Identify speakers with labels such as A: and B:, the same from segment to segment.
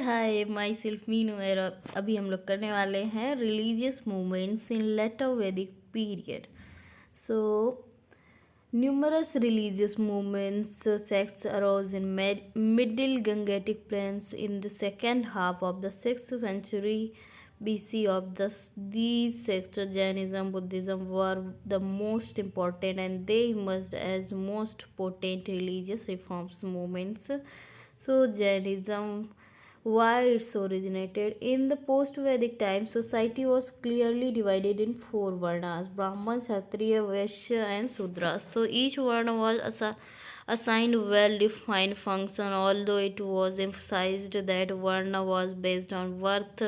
A: Hi my self Meenu. और अभी हम लोग करने वाले हैं रिलीजियस मूवमेंट्स इन लेटर वैदिक period. So numerous religious movements sects arose in middle Gangetic plains in the second half of the 6th century BC. These sects, Jainism, Buddhism, were the most important, and they emerged as most potent religious reforms movements. So Jainism, why it's originated in the post-Vedic times, society was clearly divided in four varnas: Brahman, Kshatriya, Vaishya, and Sudra. So each varna was assigned well-defined function, although it was emphasized that varna was based on worth,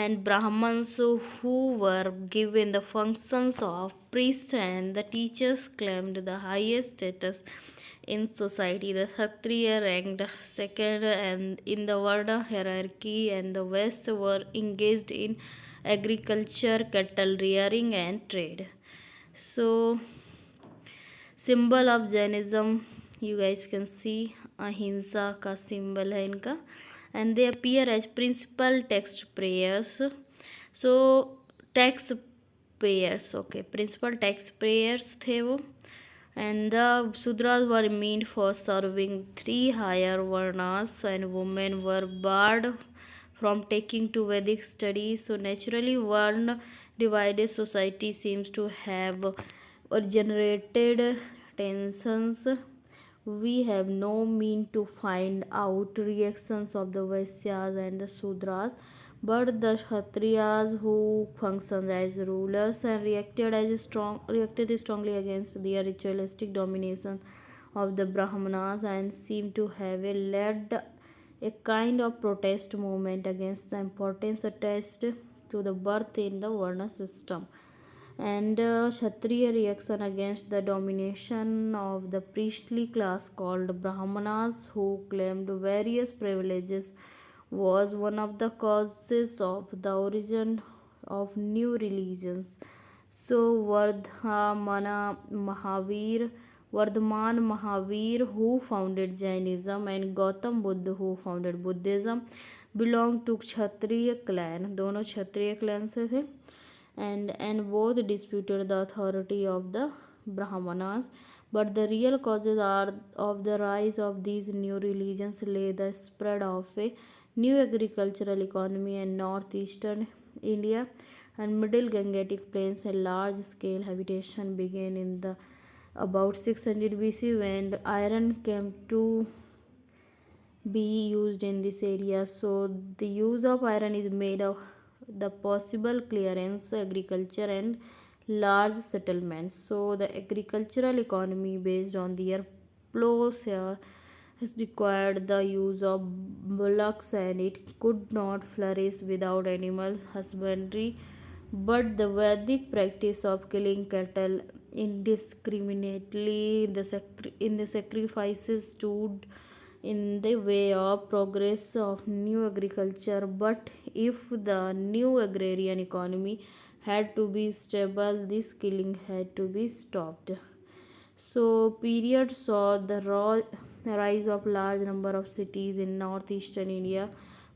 A: and Brahmans, who were given the functions of priests and the teachers, claimed the highest status in society. The Kshatriya ranked second and in the Varna hierarchy, and the West were engaged in agriculture, cattle rearing, and trade. So, symbol of Jainism, you guys can see ahimsa का symbol है इनका, and they appear as principal text prayers. So tax payers, okay, principal tax payers थे वो, and the Sudras were meant for serving three higher varnas, and women were barred from taking to Vedic studies. So naturally, one divided society seems to have generated tensions. We have no mean to find out reactions of the Vaisyas and the Sudras, but the Kshatriyas, who functioned as rulers and reacted strongly against the ritualistic domination of the Brahmanas, and seem to have led a kind of protest movement against the importance attached to the birth in the Varna system, and Kshatriya reaction against the domination of the priestly class called Brahmanas, who claimed various privileges, was one of the causes of the origin of new religions. So Vardhaman Mahavir, who founded Jainism, and Gautam Buddha, who founded Buddhism, belonged to Kshatriya clan. दोनों क्षत्रिय clan से थे, and both disputed the authority of the Brahmanas. But the real causes of the rise of these new religions lay the spread of a new agricultural economy in northeastern India and middle Gangetic plains. A large scale habitation began in the about 600 BC, when iron came to be used in this area. So the use of iron is made of the possible clearance agriculture and large settlements. So the agricultural economy based on their plowshare has required the use of bullocks, and it could not flourish without animal husbandry. But the Vedic practice of killing cattle indiscriminately in the sacrifices stood in the way of progress of new agriculture. But if the new agrarian economy had to be stable, this killing had to be stopped. So period saw the rise of large number of cities in northeastern India.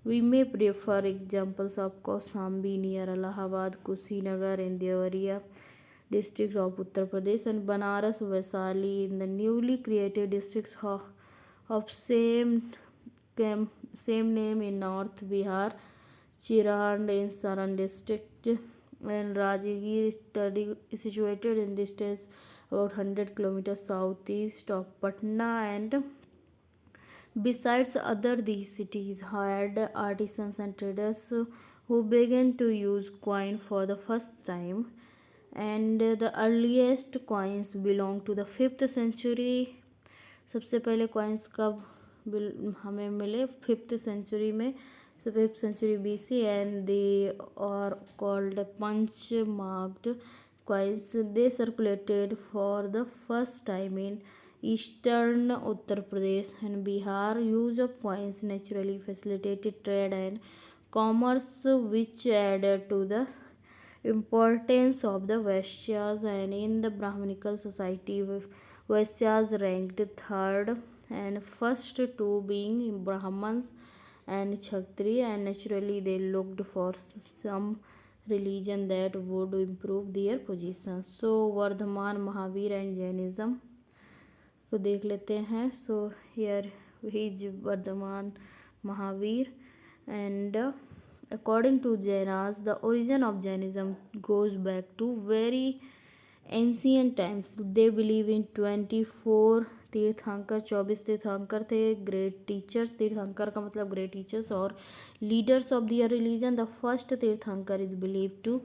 A: We may prefer examples of Kausambi near Allahabad, Kushinagar in Devariya district of Uttar Pradesh, and Banaras, Vaisali in the newly created districts of same name in North Bihar, Chirand in Saran district, and Rajgir situated in distance about 100 kilometers southeast of Patna. And besides other, these cities had artisans and traders who began to use coin for the first time, and the earliest coins belong to the 5th century. सबसे पहले coins कब हमें मिले? 5th century में, 5th century BC, and they are called punch marked coins. They circulated for the first time in eastern Uttar Pradesh and Bihar. Use of coins naturally facilitated trade and commerce, which added to the importance of the Vaishyas. And in the Brahmanical society, Vaisyas ranked third, and first two being Brahmans and Kshatriya, and naturally they looked for some religion that would improve their position. So Vardhaman, Mahavir and Jainism को देख लेते हैं. So here is Vardhaman Mahavir, and according to Jainas, the origin of Jainism goes back to very ancient times. They believe in 24 तीर्थंकर, 24 तीर्थंकर थे, great teachers. Tirthankar का मतलब great teachers और leaders of their religion. The first Tirthankar is believe to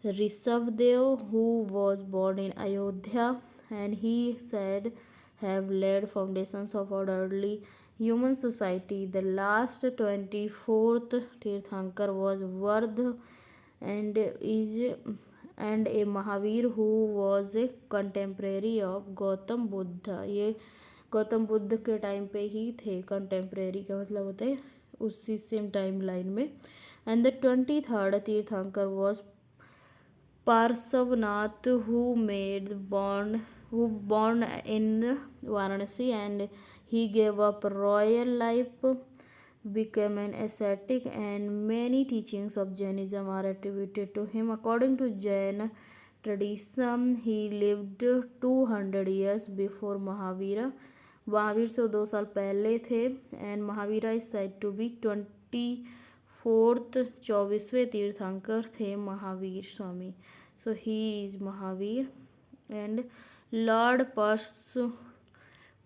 A: Rishabhdev, who was born in Ayodhya, and he said have laid foundations of orderly human society. The last 24th Tirthankar was Vardh, and a Mahavir who was a contemporary of Gautam Buddha. ये गौतम बुद्ध के time पे ही थे. Contemporary का मतलब होता है उसी same time line में. एंड द 23rd तीर्थंकर was Parshvanath, who born in Varanasi, and he gave up royal life, became an ascetic, and many teachings of Jainism are attributed to him. According to Jain tradition, he lived 200 years before Mahavira. Mahavir से 2 साल पहले थे. And Mahavira is said to be 24th 24वें तीर्थंकर थे Mahavir Swami. So he is Mahavir. And Lord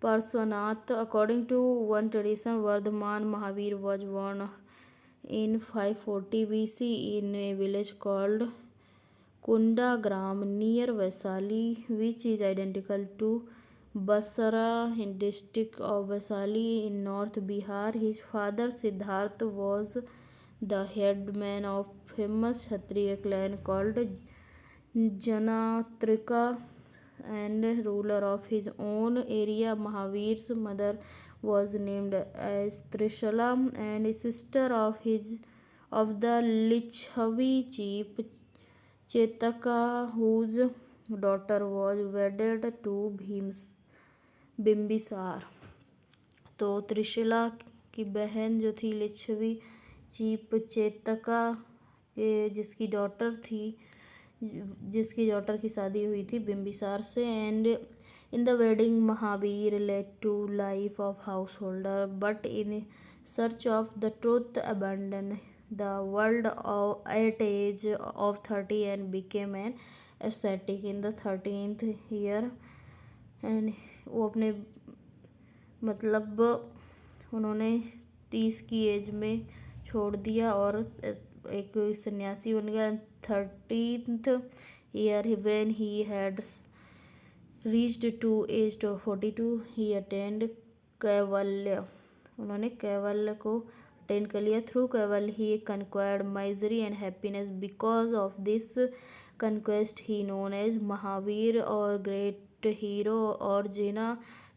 A: Parshvanath, according to one tradition, Vardhaman Mahavir was born in 540 BC in a village called Kundagram near Vaisali, which is identical to Basra in district of Vaisali in North Bihar. His father Siddhartha was the headman of famous Kshatriya clan called Janatrika and ruler of his own area. Mahavir's mother was named as Trishala, and a sister of the Lichavi chief Chetaka, whose daughter was wedded to Bimbisara. तो त्रिशला की बहन जो थी Licchavi cheap चेतका के जिसकी daughter की शादी हुई थी बिम्बिसार से. And in the wedding Mahavira led to life of householder, but in search of the truth abandon the world at age of 30 and became an ascetic in the 13th year. And वो अपने मतलब उन्होंने 30 की age में छोड़ दिया और एक सन्यासी बन गया. 13th year when he had reached to age of 42, he attained कैवल्य. उन्होंने कैवल्य को अटेन कर लिया. Through Kaivalya he conquered misery and happiness. Because of this conquest he known as Mahavir or great hero or Jina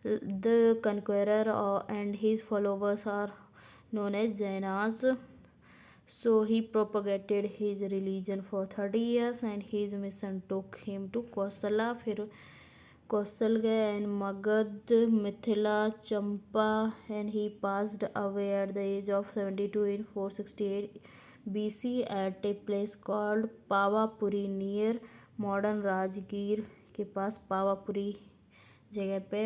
A: the conqueror, and his followers are known as Jainas. So he propagated his religion for 30 years, and his mission took him to Kosala. फिर कौशल गए and Magad, Mithila, Champa, and he passed away at the age of 72 in 468 BC at a place called Pavapuri near modern Rajgir के पास पावापुरी जगह पे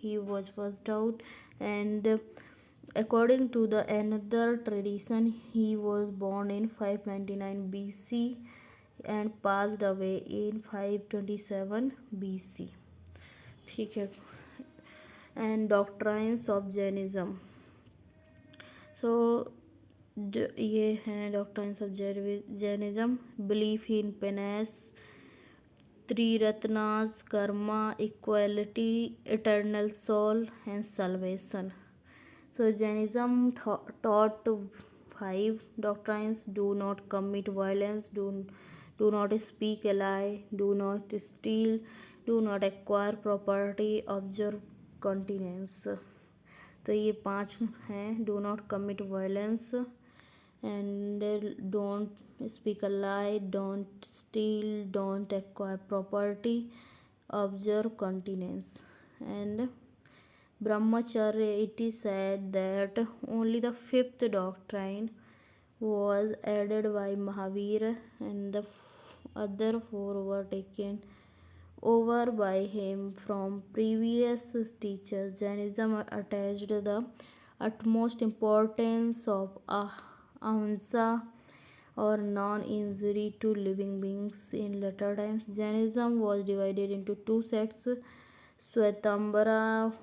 A: he was first out. And according to the another tradition, he was born in 599 BC and passed away in 527 BC. ठीक है. And doctrines of Jainism. So ये हैं doctrines of Jainism. Belief in penance, Triratnas, karma, equality, eternal soul, and salvation. So Jainism taught 5 doctrines. Do not commit violence, do not speak a lie, do not steal, do not acquire property, observe continence. तो ये 5 हैं. Do not commit violence, and don't speak a lie, don't steal, don't acquire property, observe continence. And Brahmacharya, it is said that only the fifth doctrine was added by Mahavira, and the other four were taken over by him from previous teachers. Jainism attached the utmost importance of ahimsa or non-injury to living beings. In later times, Jainism was divided into two sects: Swetambara,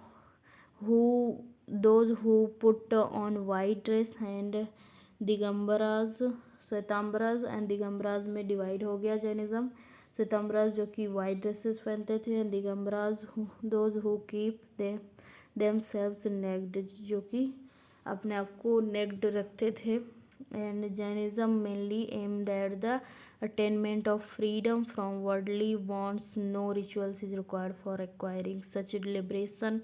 A: who those who put on white dress, and Digambaras, Shwetambaras and Digambaras में divide हो गया Jainism. श्वेतांबराज जो कि white dresses पहनते थे, and Digambaras those who keep themselves naked, जो कि अपने आप को नेक्ड रखते थे। And Jainism mainly aimed at the attainment of freedom from worldly wants. No rituals is required for acquiring such liberation.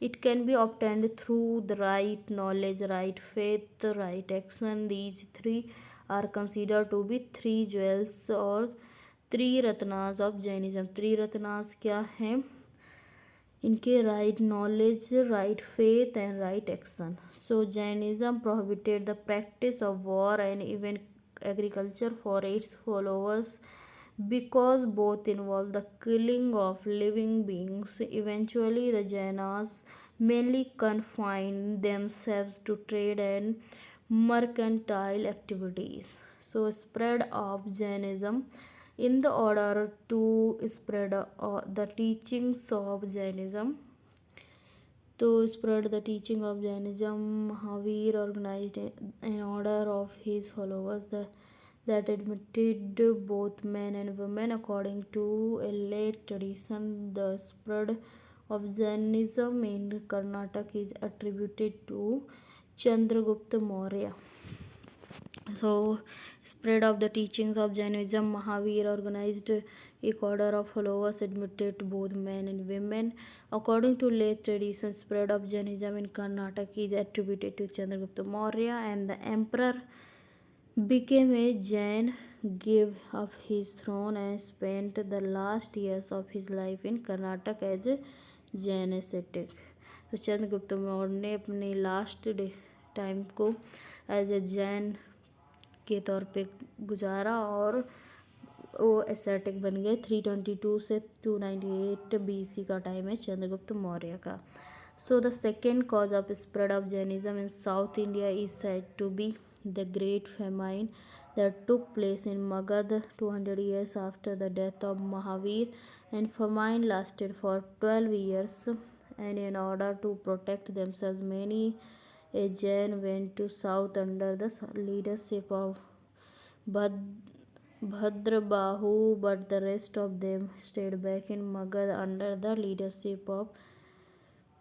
A: It can be obtained through the right knowledge, right faith, right action. These three are considered to be three jewels or three ratnas of Jainism. Three ratnas क्या हैं इनके? right knowledge, right faith and right action. So Jainism prohibited the practice of war and even agriculture for its followers because both involve the killing of living beings. Eventually, the Jainas mainly confined themselves to trade and mercantile activities. So, spread of Jainism. In the order to spread the teachings of Jainism, to spread the teaching of Jainism, Mahavir organized an order of his followers that admitted both men and women. According to a late tradition, the spread of Jainism in Karnataka is attributed to Chandragupta Maurya. So, spread of the teachings of Jainism, Mahavir organized a order of followers admitted both men and women. According to late tradition, spread of Jainism in Karnataka is attributed to Chandragupta Maurya, and the emperor became a Jain, gave up his throne and spent the last years of his life in Karnataka as a Jain ascetic. तो चंद्रगुप्त मौर्य ने अपने last time को as a Jain के तौर पे गुजारा और वो एसेटिक बन गए। 322 से 298 BC का टाइम है चंद्रगुप्त मौर्य का। So the second cause of spread of Jainism in South India is said to be the great famine that took place in Magad 200 years after the death of Mahavir, and famine lasted for 12 years, and in order to protect themselves many a Jain went to south under the leadership of Bhadrabahu, but the rest of them stayed back in Magad under the leadership of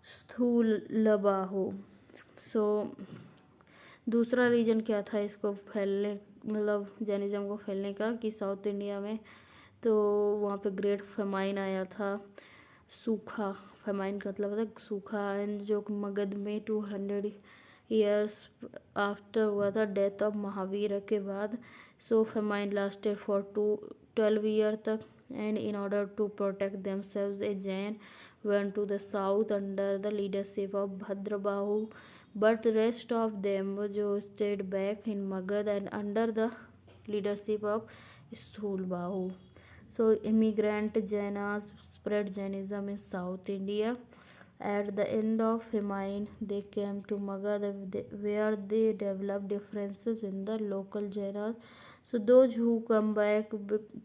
A: Sthulabahu. So दूसरा reason क्या था इसको फैलने, मतलब Jainism को फैलने का, कि साउथ इंडिया में तो वहाँ पे ग्रेट फेमाइन आया था, सूखा। फेमाइन का मतलब था सूखा, एंड जो मगध में 200 ईयर्स आफ्टर हुआ था डेथ ऑफ महावीर के बाद। So famine lasted for 12 year तक, and in order to protect themselves a Jain went to the south under the leadership of Bhadrabahu, but the rest of them जो stayed back in Magad and under the leadership of Sthulbahu. So immigrant Jainas spread Jainism in South India. At the end of famine, they came to Magad where they developed differences in the local Jainas. So those who come back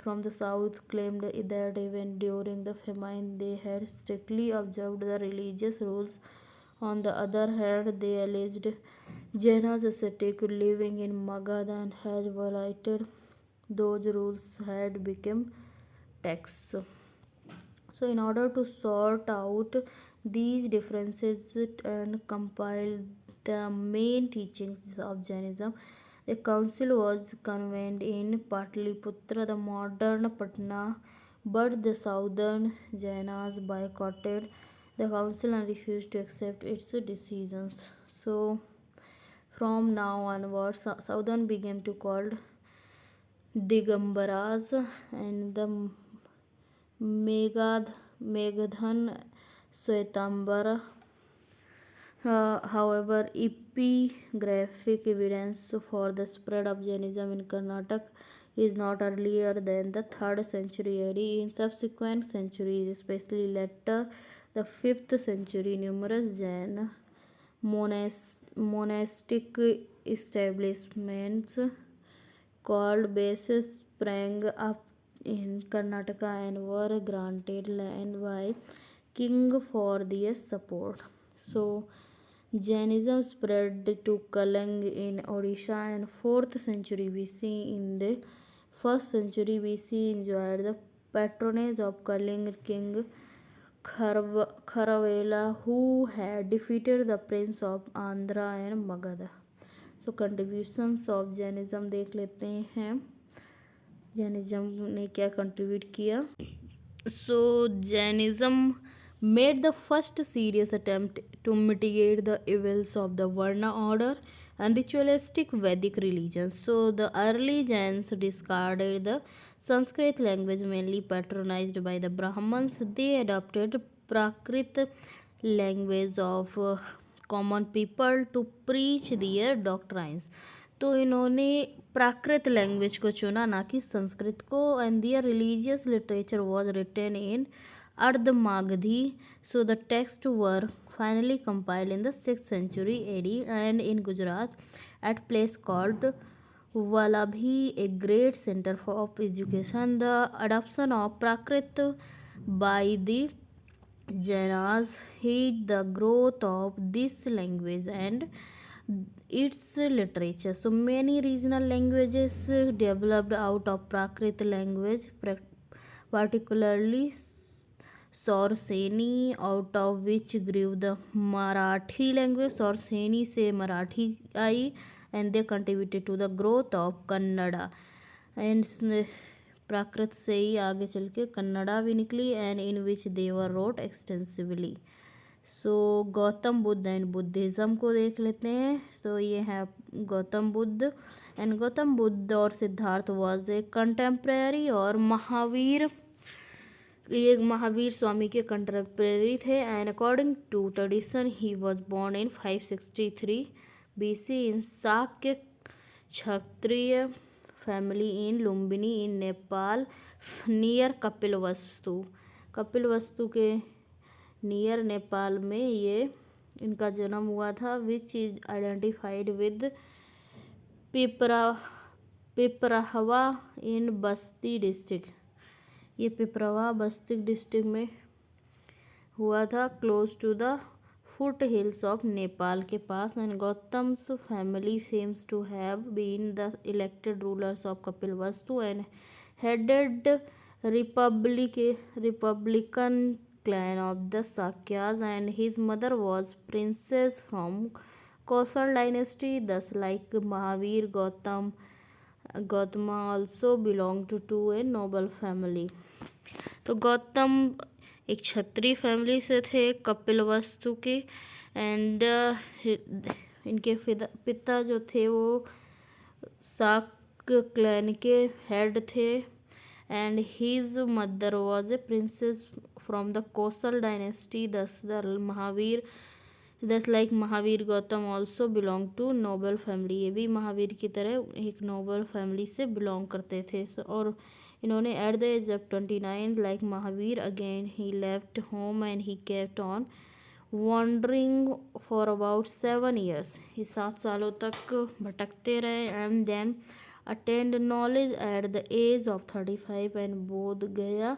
A: from the south claimed that even during the famine they had strictly observed the religious rules. On the other hand, they alleged Jainas ascetic living in Magad and has violated those rules had become tax. So in order to sort out these differences and compile the main teachings of Jainism, a council was convened in Patliputra, the modern Patna, but the southern Jainas boycotted the council and refused to accept its decisions. So from now onwards, southern began to called Digambaras, and the Megadhan Swetambar However, epigraphic evidence for the spread of Jainism in Karnataka is not earlier than the 3rd century AD. In subsequent centuries, especially later the 5th century, numerous Jain monastic establishments called bases sprang up in Karnataka and were granted land by king for their support. So Jainism spread to Kalang in Odisha in 4th century BC. In the 1st century BC, enjoyed the patronage of Kaling king Kharavela, who had defeated the prince of Andhra and Magadha. So contributions of Jainism देख लेते हैं, Jainism ने क्या contribute किया. So Jainism made the first serious attempt to mitigate the evils of the Varna order and ritualistic Vedic religion. So the early Jains discarded the Sanskrit language mainly patronized by the Brahmins. They adopted Prakrit language of common people to preach their doctrines. तो इन्होंने प्राकृत language को चुना, ना कि संस्कृत को. And their religious literature was written in Ardhamagadhi. So the text were finally compiled in the 6th century AD and in Gujarat at place called Vallabhi, a great center of education. The adoption of Prakrit by the Jainas hid the growth of this language and its literature. So many regional languages developed out of Prakrit language, particularly Saurseni, out of which grew the Marathi language. Saurseni से मराठी आई and they contributed to the growth of Kannada. And प्राकृत से ही आगे चल के कन्नड़ा भी निकली and in which they wrote extensively. So Gautam Buddha and Buddhism को देख लेते हैं. सो ये है गौतम बुद्ध. एंड गौतम बुद्ध और सिद्धार्थ वॉज ए कंटेम्प्रेरी और महावीर, ये महावीर स्वामी के कंटेम्प्रेरी थे. And according to tradition he was born in 563 BC in Shakya Kshatriya family in Lumbini in Nepal near Kapilavastu. Kapilavastu के नियर नेपाल में ये इनका जन्म हुआ था. Which is identified with Piprahwa in Basti district. ये पिपरावा बस्ती डिस्ट्रिक्ट में हुआ था, close to the foothills of Nepal के पास. And Gautam's family seems to have been the elected rulers of Kapilvastu and headed Republican clan of the Sakyas, and his mother was princess from Kosal dynasty. Thus, like Mahavir, Gautama also belonged to a noble family. तो गौतम एक क्षत्रिय family से थे कपिलवस्तु के. And इनके पिता जो थे वो शाक्य क्लैन के हेड थे. And his mother was a princess from the Kosal dynasty. Thus like Mahavir, Gautam also belonged to noble family. ये भी महावीर की तरह एक noble family से belong करते थे. और इन्होंने at the age of 29 like Mahavir again he left home and he kept on wandering for about 7 years. ये 7 सालों तक भटकते रहे. And then attained knowledge at the age of 35 and बोध गया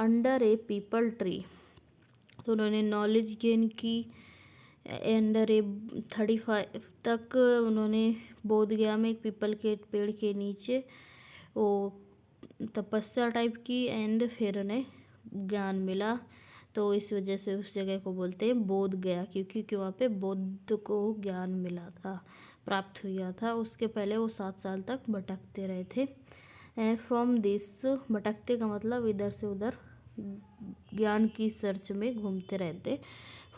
A: अंडर ए पीपल ट्री. तो उन्होंने नॉलेज गेन की अंडर ए 35 तक. उन्होंने बोध गया में एक पीपल के पेड़ के नीचे वो तपस्या टाइप की एंड फिर उन्हें ज्ञान मिला. तो इस वजह से उस जगह को बोलते हैं बोध गया, क्योंकि वहाँ पे बुद्ध को ज्ञान मिला था, प्राप्त हुआ था. उसके पहले वो 7 साल तक भटकते रहे थे. एंड फ्रॉम दिस, भटकते का मतलब इधर से उधर ज्ञान की सर्च में घूमते रहते.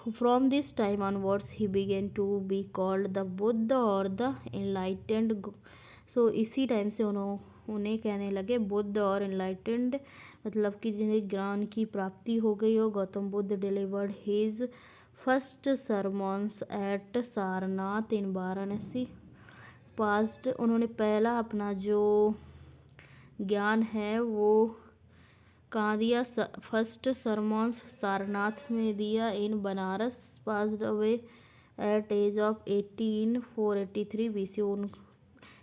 A: From this time onwards he began to be called the Buddha और द एनलाइटेंड. सो इसी टाइम से उन्हें कहने लगे बुद्ध और एनलाइटेंड, मतलब कि जिन्हें ज्ञान की प्राप्ति हो गई हो. Gautam Buddha delivered his first sermons at Sarnath in Varanasi past. उन्होंने पहला अपना जो ज्ञान है वो कहाँ दिया? फर्स्ट sermons सारनाथ में दिया in Banaras. Passed away at age of 18 483 BC। उन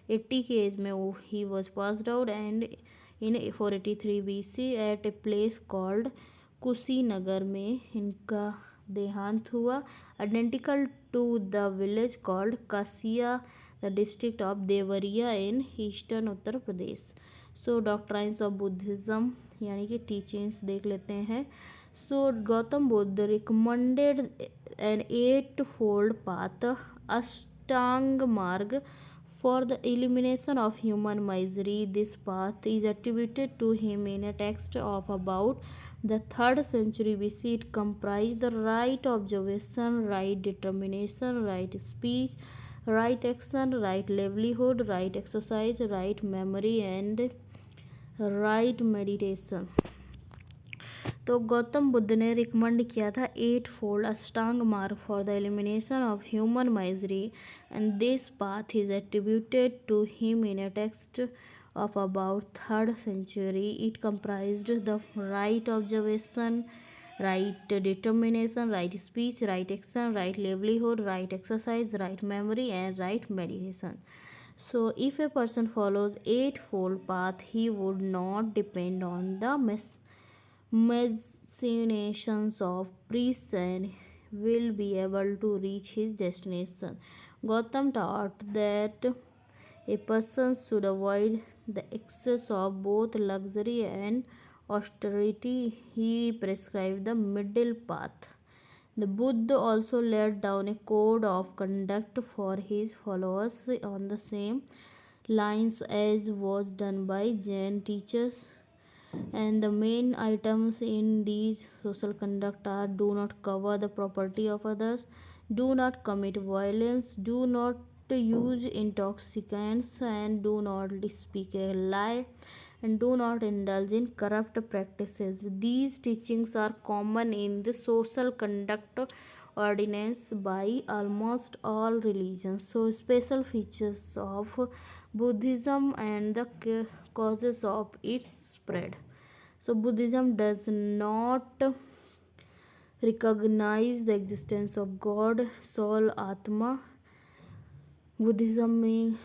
A: 80 की एज में वो he was passed out and in 483 BC at a place called Kushinagar में इनका देहांत हुआ। Identical to the village called Kasia the district of Deoria in eastern Uttar Pradesh. So doctrines of Buddhism यानी कि टीचिंग्स देख लेते हैं। So Gautam Buddha recommended an 8-fold path अष्टांग मार्ग for the elimination of human misery. This path is attributed to him in a text of about the 3rd century BC. It comprised the right observation, right determination, right speech, right action, right livelihood, right exercise, right memory, and right meditation. तो गौतम बुद्ध ने recommend किया था 8-fold Ashtanga Marga for the elimination of human misery and this path is attributed to him in a text of about 3rd century. It comprised the right observation, right determination, right speech, right action, right livelihood, right exercise, right memory, and right meditation. So if a person follows 8-fold path, he would not depend on the machinations of priests and will be able to reach his destination. Gautam taught that a person should avoid the excess of both luxury and austerity. He prescribed the middle path. The Buddha also laid down a code of conduct for his followers on the same lines as was done by Jain teachers. And the main items in these social conduct are: do not cover the property of others, do not commit violence, do not use intoxicants, and do not speak a lie, and do not indulge in corrupt practices. These teachings are common in the social conduct ordinance by almost all religions. So special features of Buddhism and the causes of its spread. So Buddhism does not recognize the existence of God, soul, atma. Buddhism में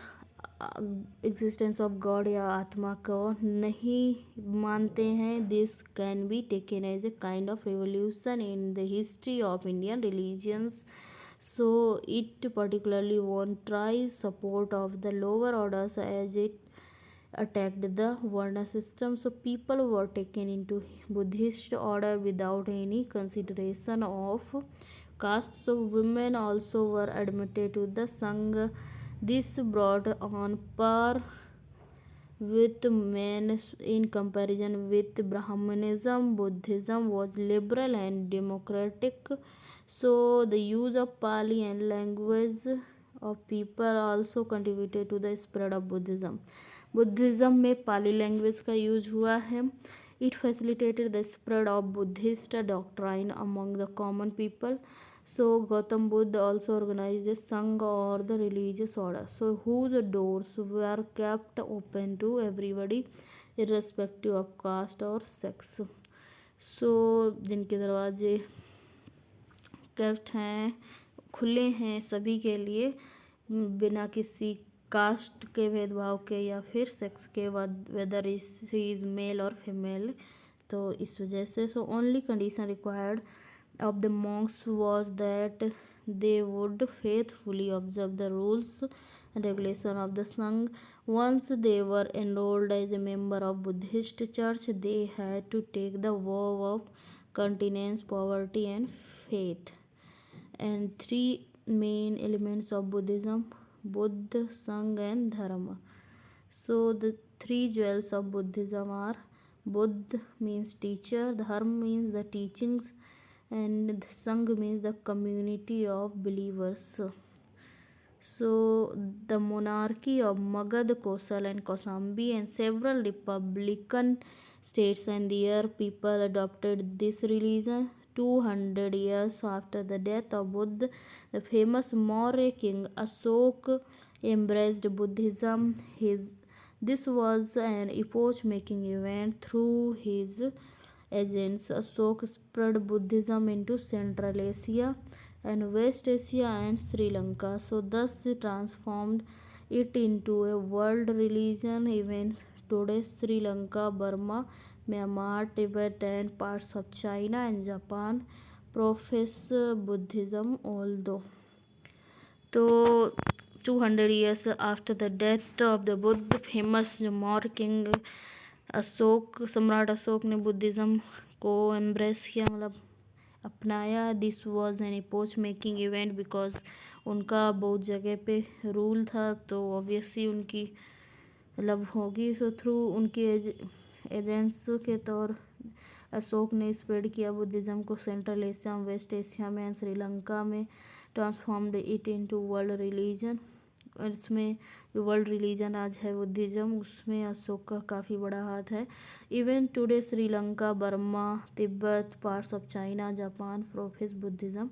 A: existence of God या आत्मा को नहीं मानते हैं। This can be taken as a kind of revolution in the history of Indian religions. So it particularly won tries support of the lower orders as it attacked the Varna system. So people were taken into Buddhist order without any consideration of caste. So women also were admitted to the Sangha. This brought on par with men in comparison with Brahmanism. Buddhism was liberal and democratic. So the use of Pali and language of people also contributed to the spread of Buddhism. Buddhism में Pali language का use हुआ है. It facilitated the spread of Buddhist doctrine among the common people. So Gautam Buddha also organised sangha और the religious order, so whose doors were kept open to everybody irrespective of caste और sex. So जिनके दरवाजे kept हैं, खुले हैं सभी के लिए, बिना किसी कास्ट के भेदभाव के या फिर सेक्स के, वेदर इज मेल और फीमेल. तो इस वजह से so only condition required of the monks was that they would faithfully observe the rules and regulation of the Sangha. Once they were enrolled as a member of Buddhist church, they had to take the vow of continence, poverty, and faith. And three main elements of Buddhism: Buddha, Sangha, and Dharma. So the three jewels of Buddhism are: Buddha means teacher, Dharma means the teachings, and the Sangha means the community of believers. So the monarchy of Magad, Kosal, and Kosambi and several republican states and their people adopted this religion 200 years after the death of Buddha, the famous Maurya king Ashoka embraced Buddhism. This was an epoch-making event. Through his agents, Ashoka spread Buddhism into Central Asia and West Asia and Sri Lanka. So thus he transformed it into a world religion. Even today, Sri Lanka, Burma, Myanmar, Tibet, and parts of China and Japan profess Buddhism, although. So, 200 years after the death of the Buddha, famous Maurya king Ashok सम्राट अशोक ने Buddhism को embrace किया, मतलब अपनाया. This was an epoch making event because उनका बहुत जगह पे रूल था, तो ऑब्वियसली उनकी मतलब होगी. सो थ्रू उनकी एजेंट्स के तौर अशोक ने स्प्रेड किया बुद्धिज़्म को सेंट्रल एशिया, वेस्ट एशिया में एंड श्रीलंका में, transformed it into world religion. और इसमें जो वर्ल्ड रिलीजन आज है बुद्धिज़्म, उसमें अशोक का काफ़ी बड़ा हाथ है. Even today Sri Lanka, Burma, Tibet, parts of China, Japan profess Buddhism.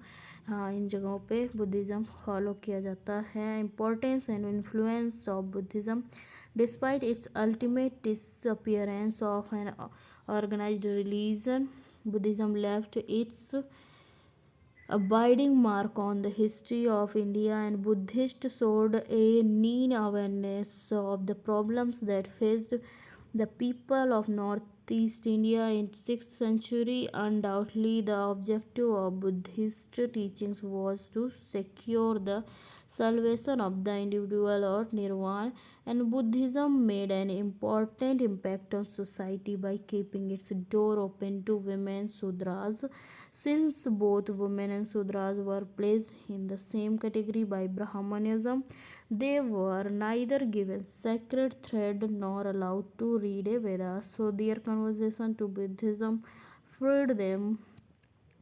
A: हाँ, इन जगहों पे बुद्धिज़्म फॉलो किया जाता है. Importance and influence of Buddhism. Despite its ultimate disappearance of an organized religion, Buddhism left its abiding mark on the history of India, and Buddhists showed a keen awareness of the problems that faced the people of Northeast India in 6th century. Undoubtedly, the objective of Buddhist teachings was to secure the salvation of the individual or nirvana, and Buddhism made an important impact on society by keeping its door open to women Sudras. Since both women and Sudras were placed in the same category by Brahmanism, they were neither given sacred thread nor allowed to read a Veda. So their conversion to Buddhism freed them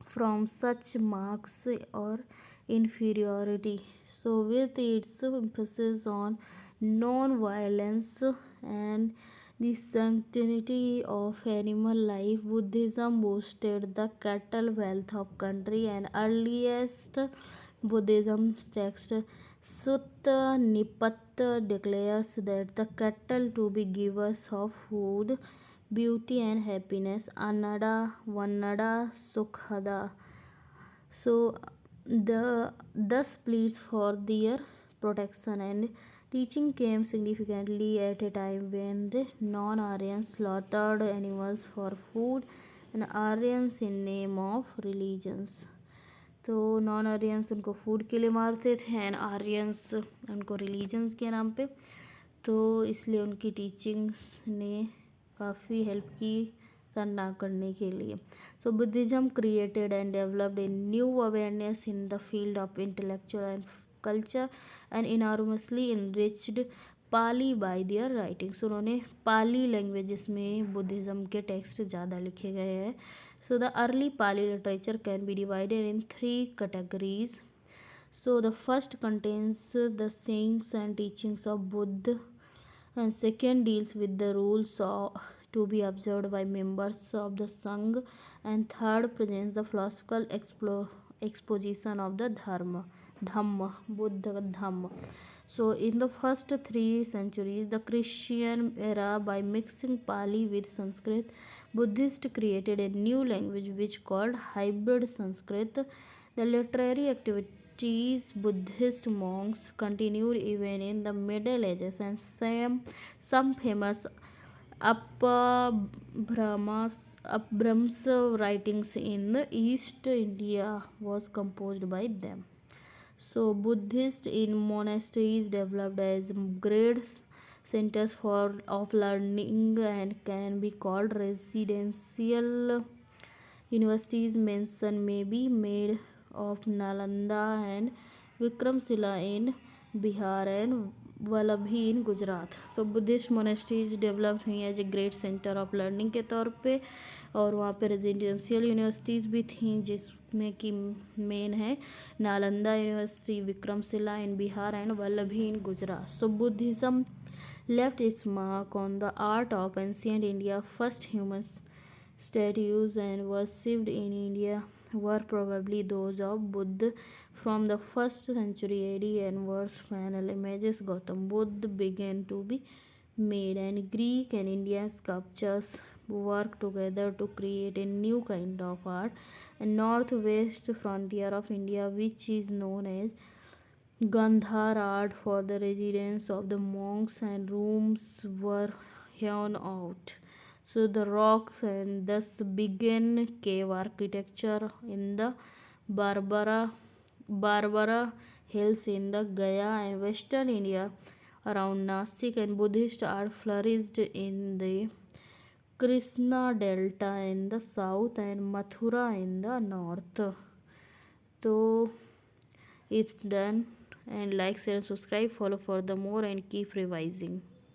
A: from such marks or inferiority. So with its emphasis on non-violence and the sanctity of animal life, Buddhism boosted the cattle wealth of country, and earliest Buddhism text Sutta Nipata declares that the cattle to be givers of food, beauty and happiness, anada, vanada, sukhada. So thus pleads for their protection, and teaching came significantly at a time when the non-Aryans slaughtered animals for food and Aryans in name of religions. तो non Aryans उनको food के लिए मारते थे and Aryans उनको religions के नाम पे. तो इसलिए उनकी टीचिंग्स ने काफ़ी हेल्प की ना करने के लिए. So Buddhism created and developed a new awareness in the field of intellectual and culture and enormously enriched Pali by their writings. उन्होंने पाली लैंग्वेजेस में बुद्धिज़्म के टेक्स्ट ज़्यादा लिखे गए हैं. So the early Pali literature can be divided in 3 categories. So the first contains the sayings and teachings of Buddha, and second deals with the rules to be observed by members of the Sangha, and third presents the philosophical exposition of the Dhamma, Buddha Dhamma. So in the first 3 centuries, the Christian era, by mixing Pali with Sanskrit, Buddhists created a new language which called hybrid Sanskrit. The literary activities Buddhist monks continued even in the Middle Ages, and some famous Abhrams writings in East India was composed by them. So Buddhists in monasteries developed as great centers of learning and can be called residential universities. Mention may be made of Nalanda and Vikramshila in Bihar and Vallabhi in Gujarat. तो Buddhist monasteries developed हुई as a great centre of learning के तौर पे, और वहाँ पे residential universities भी थीं, जिसमें कि मेन है Nalanda university, Vikramshila in Bihar and Vallabhi in Gujarat. So Buddhism left its mark on the art of ancient India. First human statues and worshipped in India were probably those of Buddha from the 1st century AD onwards. Panel images Gautam Buddha began to be made, and Greek and Indian sculptures worked together to create a new kind of art. And northwest frontier of India, which is known as Gandhar art, for the residence of the monks and rooms were hewn out. So the rocks, and thus began cave architecture in the Barbara hills in the Gaya and western India around Nasik, and Buddhist art flourished in the Krishna Delta in the south and Mathura in the north. So it's done, and like, share, and subscribe, follow for the more, and keep revising.